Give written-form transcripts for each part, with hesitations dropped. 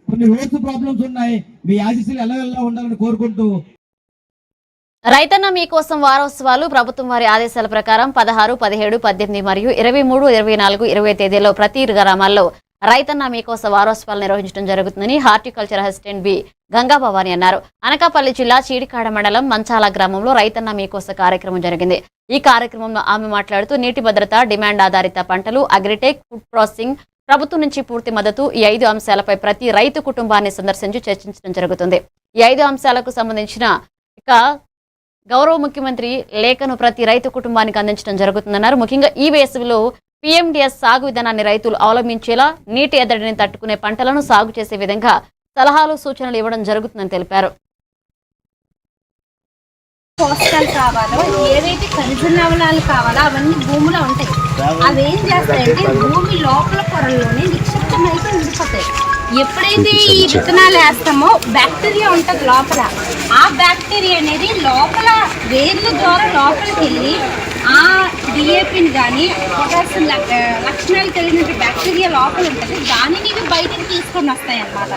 కొన్ని roads problems ఉన్నాయి. మీ ఆశీస్సులు ఎలా ఉండాలని కోరుకుంటూ రైతన్న మీకోసం వారోత్సవాలు ప్రభుత్వం వారి ఆదేశాల ప్రకారం 16, 17, 18 మరియు 23, 24, 20 తేదీల్లో ప్రతి గ్రామాల్లో రైతన్న మీకోసం వారోత్సవాలు నిర్వహించడం జరుగుతుందని హార్టికల్చర్ అసిస్టెంట్ బి గంగాభవాని అన్నారు. అనకాపల్లి జిల్లా చీడికాడ మండలం మంచాల గ్రామంలో రైతన్న మీకోసం కార్యక్రమం జరిగింది. ఈ కార్యక్రమంలో ఆమె మాట్లాడుతూ నీటి భద్రత, డిమాండ్ ఆధారిత పంటలు, అగ్రిటెక్, ఫుడ్ ప్రాసెసింగ్, ప్రభుత్వం నుంచి పూర్తి మద్దతు, ఈ 5 అంశాలపై ప్రతి రైతు కుటుంబాన్ని సందర్శించి చర్చించడం జరుగుతుంది. ఈ 5 అంశాలకు సంబంధించిన గౌరవ ముఖ్యమంత్రి లేఖను ప్రతి రైతు కుటుంబానికి అందించడం జరుగుతుందన్నారు. ముఖ్యంగా ఈ వేసవిలో పీఎండీఎస్ సాగు విధానాన్ని రైతులు అవలంబించేలా నీటి ఎద్దడిని తట్టుకునే పంటలను సాగు చేసే విధంగా సలహాలు, సూచనలు ఇవ్వడం జరుగుతుందని తెలిపారు. పోషకాలు కావాలో, ఏవైతే ఖనిజ లవణాలు కావాలో అవన్నీ భూమిలో ఉంటాయి. అవి ఏం చేస్తాయంటే భూమి లోపల పొరల్లోనే నిక్షిప్తమైతే ఉండిపోతాయి. ఎప్పుడైతే ఈ విత్తనాలు వేస్తామో బ్యాక్టీరియా ఉంటుంది లోపల. ఆ బ్యాక్టీరియా అనేది లోపల వేర్ల ద్వారా లోపలికి వెళ్ళి ఆ డిఏపిని కానీ పొటాషియం లక్షణాలు కలిగిన బ్యాక్టీరియా లోపల ఉంటుంది. దానిని ఇవి బయటకు తీసుకొని వస్తాయి అన్నమాట.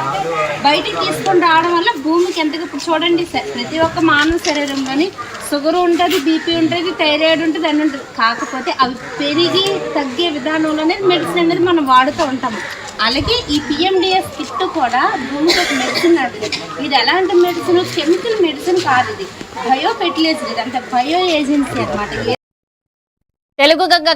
బయటకు తీసుకొని రావడం వల్ల భూమికి ఎంతగా ఇప్పుడు చూడండి, ప్రతి ఒక్క మానవ శరీరంలోని షుగర్ ఉంటుంది, బీపీ ఉంటుంది, థైరాయిడ్ ఉంటుంది, అన్నీ ఉంటుంది. కాకపోతే అవి పెరిగి తగ్గే విధానంలోనే మెడిసిన్ అనేది మనం వాడుతూ ఉంటాము. అలాగే ఈ పిఎండిఎస్ కిట్ కూడా భూమికి ఒక మెడిసిన్ అది. ఇది ఎలాంటి మెడిసిన్? కెమికల్ మెడిసిన్ కాదు, ఇది బయో ఫెర్టిలైజర్, ఇదంతా బయో ఏజెన్సీ అనమాట. తెలుగు గంగ